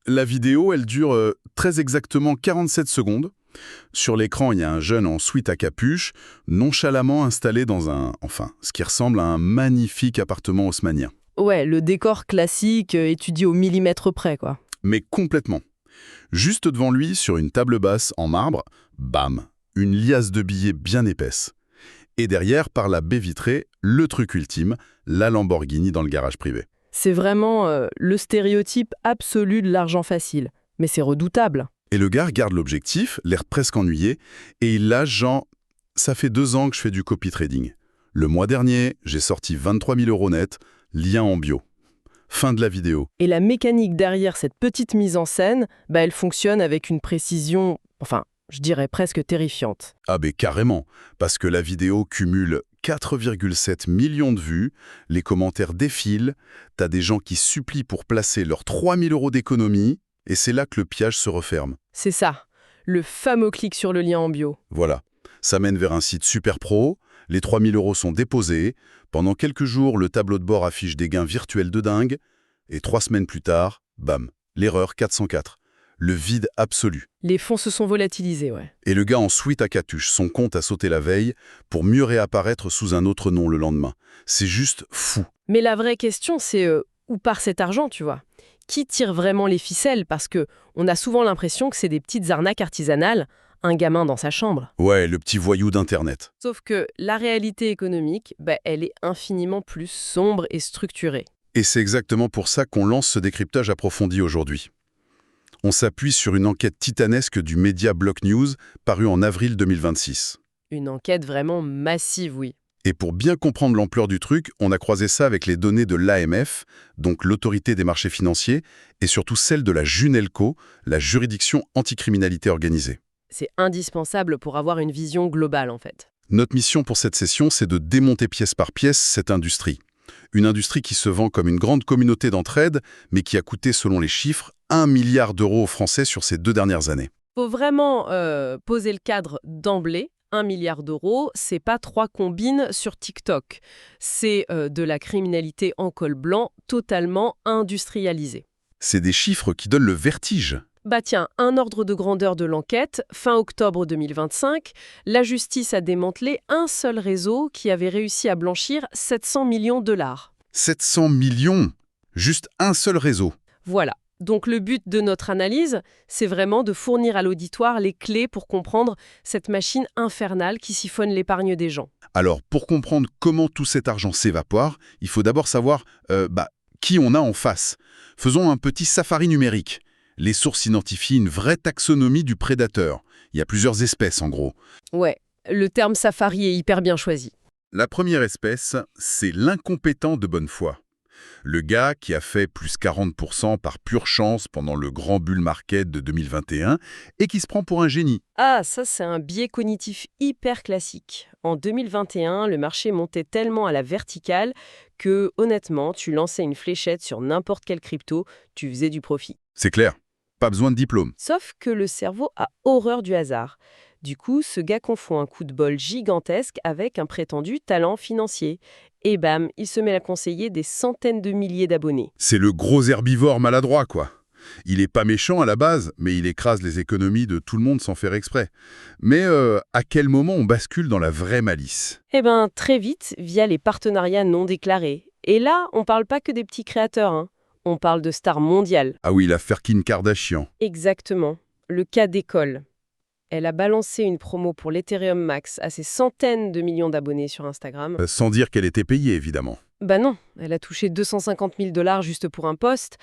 La vidéo, elle dure très exactement 47 secondes. Sur l'écran, il y a un jeune en sweat à capuche, nonchalamment installé dans ce qui ressemble à un magnifique appartement haussmannien. Ouais, le décor classique, étudié au millimètre près, quoi. Mais complètement. Juste devant lui, sur une table basse en marbre, bam, une liasse de billets bien épaisse. Et derrière, par la baie vitrée, le truc ultime, la Lamborghini dans le garage privé. C'est vraiment le stéréotype absolu de l'argent facile. Mais c'est redoutable. Et le gars regarde l'objectif, l'air presque ennuyé, et il lâche genre « Ça fait 2 ans que je fais du copy trading. Le mois dernier, j'ai sorti 23 000 € net, lien en bio. » Fin de la vidéo. Et la mécanique derrière cette petite mise en scène, elle fonctionne avec une précision, je dirais presque terrifiante. Ah ben carrément, parce que la vidéo cumule 4,7 millions de vues, les commentaires défilent, t'as des gens qui supplient pour placer leurs 3 000 € d'économie, et c'est là que le piège se referme. C'est ça, le fameux clic sur le lien en bio. Voilà, ça mène vers un site super pro, les 3 000 € sont déposés, pendant quelques jours, le tableau de bord affiche des gains virtuels de dingue, et 3 semaines plus tard, bam, l'erreur 404. Le vide absolu. Les fonds se sont volatilisés, ouais. Et le gars en sweat à capuche, son compte a sauté la veille pour mieux réapparaître sous un autre nom le lendemain. C'est juste fou. Mais la vraie question, c'est où part cet argent, tu vois? Qui tire vraiment les ficelles? Parce que on a souvent l'impression que c'est des petites arnaques artisanales, un gamin dans sa chambre. Ouais, le petit voyou d'Internet. Sauf que la réalité économique, elle est infiniment plus sombre et structurée. Et c'est exactement pour ça qu'on lance ce décryptage approfondi aujourd'hui. On s'appuie sur une enquête titanesque du média Block News, parue en avril 2026. Une enquête vraiment massive, oui. Et pour bien comprendre l'ampleur du truc, on a croisé ça avec les données de l'AMF, donc l'autorité des marchés financiers, et surtout celle de la JUNELCO, la juridiction anticriminalité organisée. C'est indispensable pour avoir une vision globale, en fait. Notre mission pour cette session, c'est de démonter pièce par pièce cette industrie. Une industrie qui se vend comme une grande communauté d'entraide, mais qui a coûté, selon les chiffres, 1 milliard d'euros aux Français sur ces 2 dernières années. Faut vraiment poser le cadre d'emblée. 1 milliard d'euros, c'est pas 3 combines sur TikTok. C'est de la criminalité en col blanc totalement industrialisée. C'est des chiffres qui donnent le vertige. Tiens, un ordre de grandeur de l'enquête, fin octobre 2025, la justice a démantelé un seul réseau qui avait réussi à blanchir 700 millions de $. 700 millions? Juste un seul réseau. Voilà. Donc le but de notre analyse, c'est vraiment de fournir à l'auditoire les clés pour comprendre cette machine infernale qui siphonne l'épargne des gens. Alors, pour comprendre comment tout cet argent s'évapore, il faut d'abord savoir qui on a en face. Faisons un petit safari numérique. Les sources identifient une vraie taxonomie du prédateur. Il y a plusieurs espèces, en gros. Ouais, le terme safari est hyper bien choisi. La première espèce, c'est l'incompétent de bonne foi. Le gars qui a fait plus 40% par pure chance pendant le grand bull market de 2021 et qui se prend pour un génie. Ah, ça c'est un biais cognitif hyper classique. En 2021, le marché montait tellement à la verticale que, honnêtement, tu lançais une fléchette sur n'importe quelle crypto, tu faisais du profit. C'est clair, pas besoin de diplôme. Sauf que le cerveau a horreur du hasard. Du coup, ce gars confond un coup de bol gigantesque avec un prétendu talent financier. Et bam, il se met à conseiller des centaines de milliers d'abonnés. C'est le gros herbivore maladroit, quoi. Il est pas méchant à la base, mais il écrase les économies de tout le monde sans faire exprès. Mais à quel moment on bascule dans la vraie malice? Très vite, via les partenariats non déclarés. Et là, on parle pas que des petits créateurs, hein. On parle de stars mondiales. Ah oui, la Firkin Kardashian. Exactement. Le cas d'école. Elle a balancé une promo pour l'Ethereum Max à ses centaines de millions d'abonnés sur Instagram. Sans dire qu'elle était payée, évidemment. Non, elle a touché 250 000 $ juste pour un post.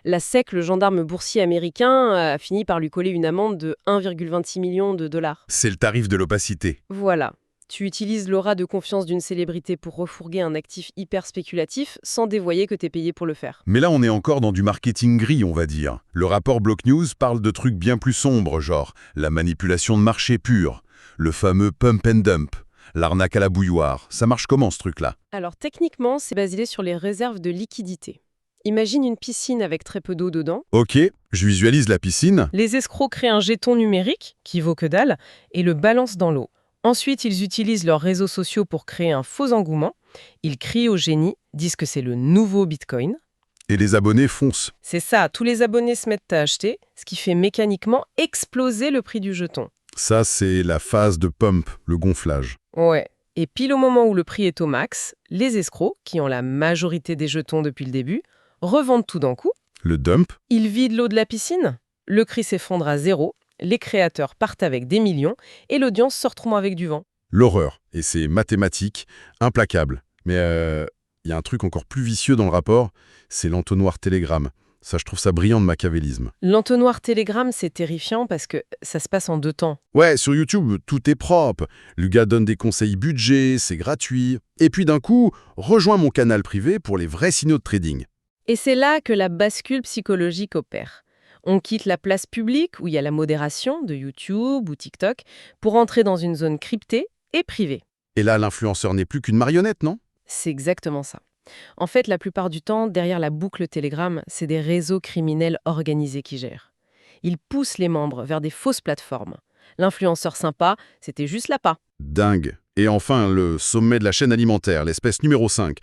La SEC, le gendarme boursier américain, a fini par lui coller une amende de 1,26 million de dollars. C'est le tarif de l'opacité. Voilà. Tu utilises l'aura de confiance d'une célébrité pour refourguer un actif hyper spéculatif sans dévoyer que t'es payé pour le faire. Mais là, on est encore dans du marketing gris, on va dire. Le rapport Block News parle de trucs bien plus sombres, genre la manipulation de marché pur, le fameux pump and dump, l'arnaque à la bouilloire. Ça marche comment, ce truc-là? Alors techniquement, c'est basé sur les réserves de liquidité. Imagine une piscine avec très peu d'eau dedans. Ok, je visualise la piscine. Les escrocs créent un jeton numérique, qui vaut que dalle, et le balancent dans l'eau. Ensuite, ils utilisent leurs réseaux sociaux pour créer un faux engouement. Ils crient au génie, disent que c'est le nouveau Bitcoin. Et les abonnés foncent. C'est ça, tous les abonnés se mettent à acheter, ce qui fait mécaniquement exploser le prix du jeton. Ça, c'est la phase de pump, le gonflage. Ouais. Et pile au moment où le prix est au max, les escrocs, qui ont la majorité des jetons depuis le début, revendent tout d'un coup. Le dump, Ils vident l'eau de la piscine, le prix s'effondre à zéro, les créateurs partent avec des millions et l'audience se retrouve avec du vent. l'horreur. Et c'est mathématique, implacable. Mais il y a un truc encore plus vicieux dans le rapport, c'est l'entonnoir Telegram. Ça, je trouve ça brillant de machiavélisme. L'entonnoir Telegram, c'est terrifiant parce que ça se passe en 2 temps. Ouais, sur YouTube, tout est propre. Le gars donne des conseils budget, c'est gratuit. Et puis d'un coup, rejoins mon canal privé pour les vrais signaux de trading. Et c'est là que la bascule psychologique opère. On quitte la place publique, où il y a la modération de YouTube ou TikTok, pour entrer dans une zone cryptée et privée. Et là, l'influenceur n'est plus qu'une marionnette, non? C'est exactement ça. En fait, la plupart du temps, derrière la boucle Telegram, c'est des réseaux criminels organisés qui gèrent. Ils poussent les membres vers des fausses plateformes. L'influenceur sympa, c'était juste l'appât. Dingue. Et enfin, le sommet de la chaîne alimentaire, l'espèce numéro 5.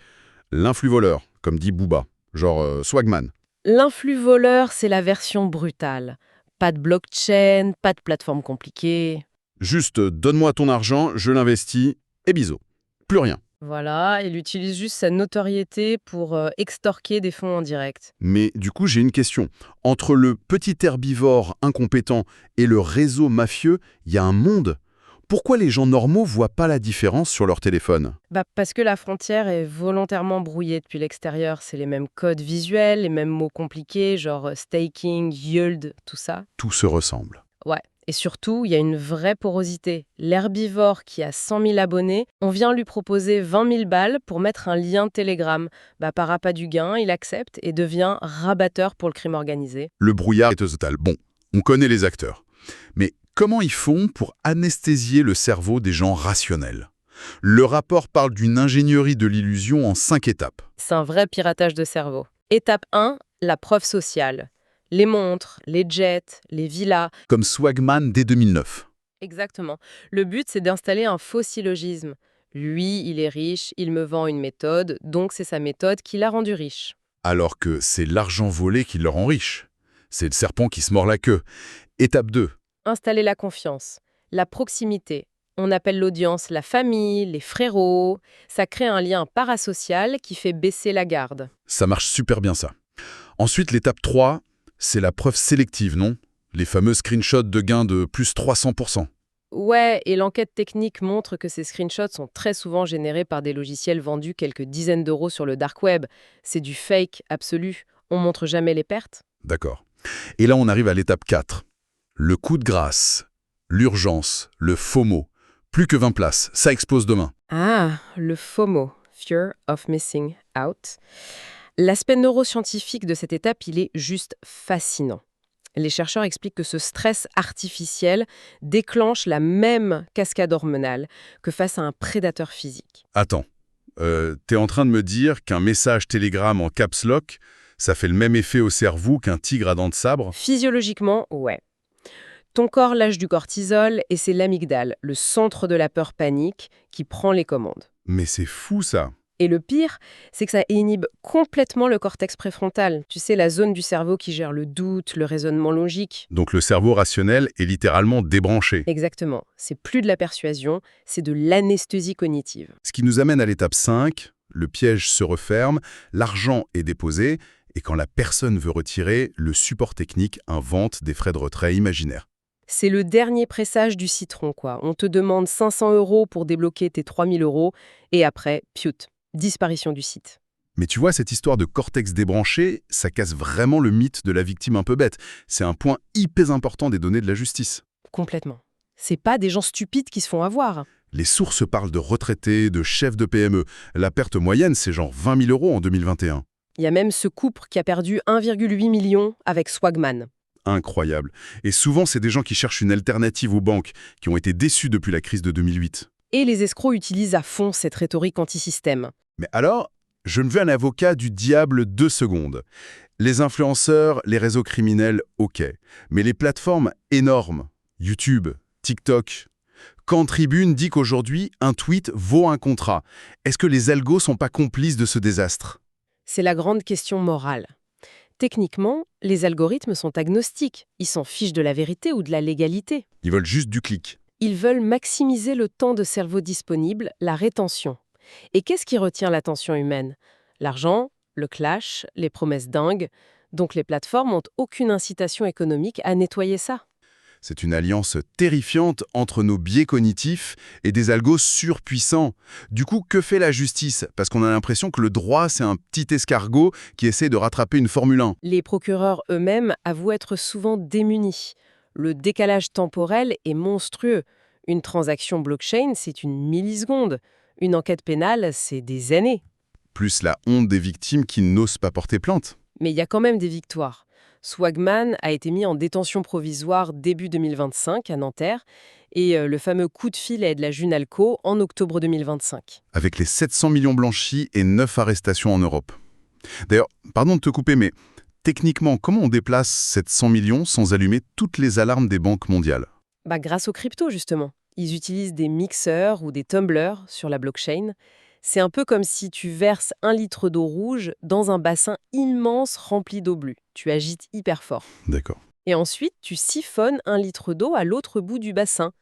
L'influx voleur, comme dit Booba, genre Swagman. L'influx voleur, c'est la version brutale. Pas de blockchain, pas de plateforme compliquée. Juste, donne-moi ton argent, je l'investis, et bisous. Plus rien. Voilà, il utilise juste sa notoriété pour extorquer des fonds en direct. Mais du coup, j'ai une question. Entre le petit herbivore incompétent et le réseau mafieux, il y a un monde. Pourquoi les gens normaux voient pas la différence sur leur téléphone? Parce que la frontière est volontairement brouillée depuis l'extérieur. C'est les mêmes codes visuels, les mêmes mots compliqués, genre staking, yield, tout ça. Tout se ressemble. Ouais. Et surtout, il y a une vraie porosité. L'herbivore qui a 100 000 abonnés, on vient lui proposer 20 000 balles pour mettre un lien Telegram. Par appât du gain, il accepte et devient rabatteur pour le crime organisé. Le brouillard est total. Bon, on connaît les acteurs. Mais comment ils font pour anesthésier le cerveau des gens rationnels? Le rapport parle d'une ingénierie de l'illusion en 5 étapes. C'est un vrai piratage de cerveau. Étape 1, la preuve sociale. Les montres, les jets, les villas. Comme Swagman dès 2009. Exactement. Le but, c'est d'installer un faux syllogisme. Lui, il est riche, il me vend une méthode, donc c'est sa méthode qui l'a rendu riche. Alors que c'est l'argent volé qui le rend riche. C'est le serpent qui se mord la queue. Étape 2. Installer la confiance, la proximité. On appelle l'audience la famille, les frérots. Ça crée un lien parasocial qui fait baisser la garde. Ça marche super bien ça. Ensuite, l'étape 3, c'est la preuve sélective, non? Les fameux screenshots de gains de plus 300%. Ouais, et l'enquête technique montre que ces screenshots sont très souvent générés par des logiciels vendus quelques dizaines d'euros sur le dark web. C'est du fake absolu. On montre jamais les pertes. D'accord. Et là, on arrive à l'étape 4. Le coup de grâce, l'urgence, le FOMO. Plus que 20 places, ça explose demain. Ah, le FOMO, Fear of Missing Out. L'aspect neuroscientifique de cette étape, il est juste fascinant. Les chercheurs expliquent que ce stress artificiel déclenche la même cascade hormonale que face à un prédateur physique. Attends, t'es en train de me dire qu'un message Telegram en caps lock, ça fait le même effet au cerveau qu'un tigre à dents de sabre? Physiologiquement, ouais. Ton corps lâche du cortisol et c'est l'amygdale, le centre de la peur panique, qui prend les commandes. Mais c'est fou ça. Et le pire, c'est que ça inhibe complètement le cortex préfrontal. Tu sais, la zone du cerveau qui gère le doute, le raisonnement logique. Donc le cerveau rationnel est littéralement débranché. Exactement. C'est plus de la persuasion, c'est de l'anesthésie cognitive. Ce qui nous amène à l'étape 5, le piège se referme, l'argent est déposé, et quand la personne veut retirer, le support technique invente des frais de retrait imaginaires. C'est le dernier pressage du citron, quoi. On te demande 500 € pour débloquer tes 3000 €, et après, piout, disparition du site. Mais tu vois, cette histoire de cortex débranché, ça casse vraiment le mythe de la victime un peu bête. C'est un point hyper important des données de la justice. Complètement. C'est pas des gens stupides qui se font avoir. Les sources parlent de retraités, de chefs de PME. La perte moyenne, c'est genre 20 000 € en 2021. Il y a même ce couple qui a perdu 1,8 million avec Swagman. Incroyable. Et souvent, c'est des gens qui cherchent une alternative aux banques, qui ont été déçus depuis la crise de 2008. Et les escrocs utilisent à fond cette rhétorique anti-système. Mais alors, je me veux un avocat du diable 2 secondes. Les influenceurs, les réseaux criminels, ok. Mais les plateformes énormes, YouTube, TikTok. Quand Tribune dit qu'aujourd'hui, un tweet vaut un contrat, est-ce que les algos sont pas complices de ce désastre? C'est la grande question morale. Techniquement, les algorithmes sont agnostiques. Ils s'en fichent de la vérité ou de la légalité. Ils veulent juste du clic. Ils veulent maximiser le temps de cerveau disponible, la rétention. Et qu'est-ce qui retient l'attention humaine? L'argent, le clash, les promesses dingues. Donc les plateformes n'ont aucune incitation économique à nettoyer ça. C'est une alliance terrifiante entre nos biais cognitifs et des algos surpuissants. Du coup, que fait la justice? Parce qu'on a l'impression que le droit, c'est un petit escargot qui essaie de rattraper une Formule 1. Les procureurs eux-mêmes avouent être souvent démunis. Le décalage temporel est monstrueux. Une transaction blockchain, c'est une milliseconde. Une enquête pénale, c'est des années. Plus la honte des victimes qui n'osent pas porter plainte. Mais il y a quand même des victoires. Swagman a été mis en détention provisoire début 2025 à Nanterre et le fameux coup de filet de la Junalco en octobre 2025. Avec les 700 millions blanchis et 9 arrestations en Europe. D'ailleurs, pardon de te couper, mais techniquement, comment on déplace 700 millions sans allumer toutes les alarmes des banques mondiales? Grâce aux cryptos, justement. Ils utilisent des mixeurs ou des tumblers sur la blockchain. C'est un peu comme si tu verses 1 litre d'eau rouge dans un bassin immense rempli d'eau bleue. Tu agites hyper fort. D'accord. Et ensuite, tu siphonnes 1 litre d'eau à l'autre bout du bassin.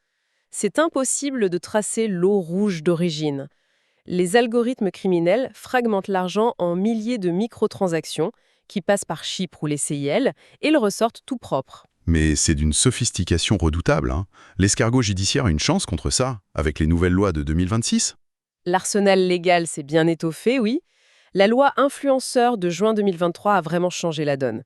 C'est impossible de tracer l'eau rouge d'origine. Les algorithmes criminels fragmentent l'argent en milliers de microtransactions qui passent par Chypre ou les CIL et le ressortent tout propre. Mais c'est d'une sophistication redoutable, hein. L'escargot judiciaire a une chance contre ça, avec les nouvelles lois de 2026? L'arsenal légal s'est bien étoffé, oui. La loi influenceur de juin 2023 a vraiment changé la donne.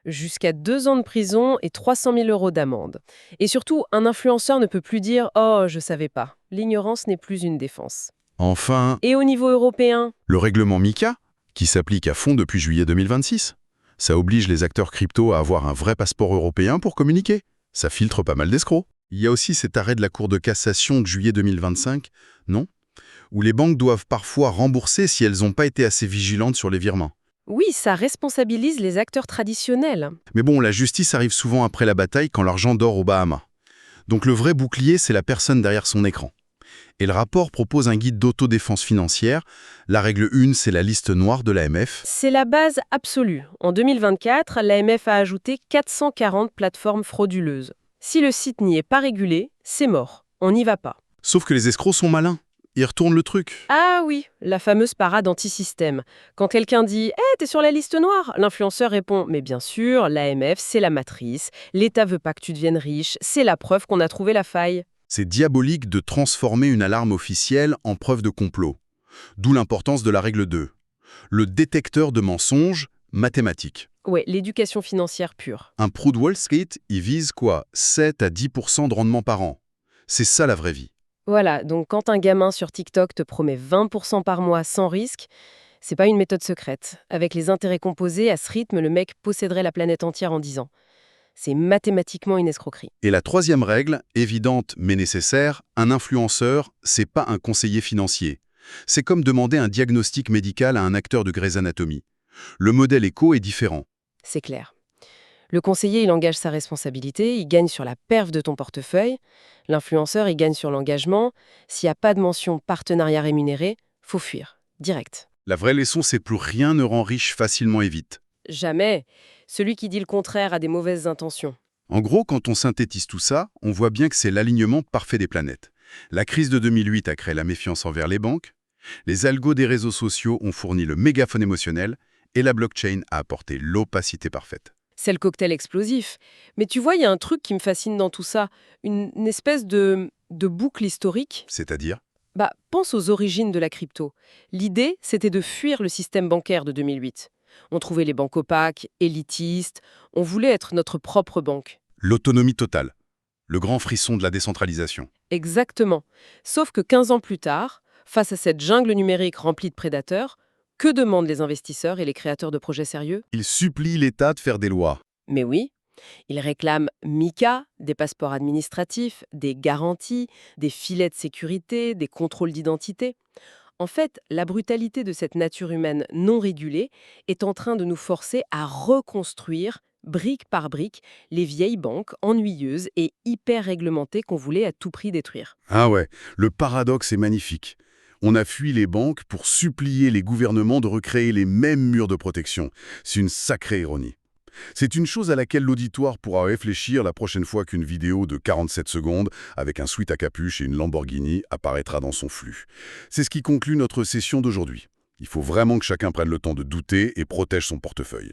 Jusqu'à 2 ans de prison et 300 000 € d'amende. Et surtout, un influenceur ne peut plus dire « Oh, je savais pas ». L'ignorance n'est plus une défense. Enfin, Et au niveau européen, le règlement MiCA, qui s'applique à fond depuis juillet 2026. Ça oblige les acteurs crypto à avoir un vrai passeport européen pour communiquer. Ça filtre pas mal d'escrocs. Il y a aussi cet arrêt de la Cour de cassation de juillet 2025, non? Où les banques doivent parfois rembourser si elles n'ont pas été assez vigilantes sur les virements. oui, ça responsabilise les acteurs traditionnels. Mais bon, la justice arrive souvent après la bataille quand l'argent dort aux Bahamas. Donc le vrai bouclier, c'est la personne derrière son écran. Et le rapport propose un guide d'autodéfense financière. La règle 1, c'est la liste noire de l'AMF. C'est la base absolue. En 2024, l'AMF a ajouté 440 plateformes frauduleuses. Si le site n'y est pas régulé, c'est mort. On n'y va pas. Sauf que les escrocs sont malins. Ils retournent le truc. Ah oui, la fameuse parade anti-système. Quand quelqu'un dit « Eh, t'es sur la liste noire », l'influenceur répond « Mais bien sûr, l'AMF, c'est la matrice. L'État veut pas que tu deviennes riche. C'est la preuve qu'on a trouvé la faille. » C'est diabolique de transformer une alarme officielle en preuve de complot. D'où l'importance de la règle 2. Le détecteur de mensonges mathématiques. Ouais, l'éducation financière pure. Un pro de Wall Street, il vise quoi? 7 à 10% de rendement par an. C'est ça la vraie vie. Voilà, donc quand un gamin sur TikTok te promet 20% par mois sans risque, c'est pas une méthode secrète. Avec les intérêts composés, à ce rythme, le mec posséderait la planète entière en 10 ans. C'est mathématiquement une escroquerie. Et la troisième règle, évidente mais nécessaire, un influenceur, c'est pas un conseiller financier. C'est comme demander un diagnostic médical à un acteur de Grey's Anatomy. Le modèle éco est différent. C'est clair. Le conseiller, il engage sa responsabilité, il gagne sur la perf de ton portefeuille. L'influenceur, il gagne sur l'engagement. S'il n'y a pas de mention partenariat rémunéré, faut fuir. Direct. La vraie leçon, c'est plus rien ne rend riche facilement et vite. Jamais. Celui qui dit le contraire a des mauvaises intentions. En gros, quand on synthétise tout ça, on voit bien que c'est l'alignement parfait des planètes. La crise de 2008 a créé la méfiance envers les banques, les algos des réseaux sociaux ont fourni le mégaphone émotionnel, et la blockchain a apporté l'opacité parfaite. C'est le cocktail explosif. Mais tu vois, il y a un truc qui me fascine dans tout ça. Une espèce de boucle historique. C'est-à-dire? Pense aux origines de la crypto. L'idée, c'était de fuir le système bancaire de 2008. On trouvait les banques opaques, élitistes. On voulait être notre propre banque. L'autonomie totale. Le grand frisson de la décentralisation. Exactement. Sauf que 15 ans plus tard, face à cette jungle numérique remplie de prédateurs, que demandent les investisseurs et les créateurs de projets sérieux? Ils supplient l'État de faire des lois. Mais oui, ils réclament MiCA, des passeports administratifs, des garanties, des filets de sécurité, des contrôles d'identité. En fait, la brutalité de cette nature humaine non régulée est en train de nous forcer à reconstruire, brique par brique, les vieilles banques ennuyeuses et hyper réglementées qu'on voulait à tout prix détruire. Ah ouais, le paradoxe est magnifique. On a fui les banques pour supplier les gouvernements de recréer les mêmes murs de protection. C'est une sacrée ironie. C'est une chose à laquelle l'auditoire pourra réfléchir la prochaine fois qu'une vidéo de 47 secondes avec un sweat à capuche et une Lamborghini apparaîtra dans son flux. C'est ce qui conclut notre session d'aujourd'hui. Il faut vraiment que chacun prenne le temps de douter et protège son portefeuille.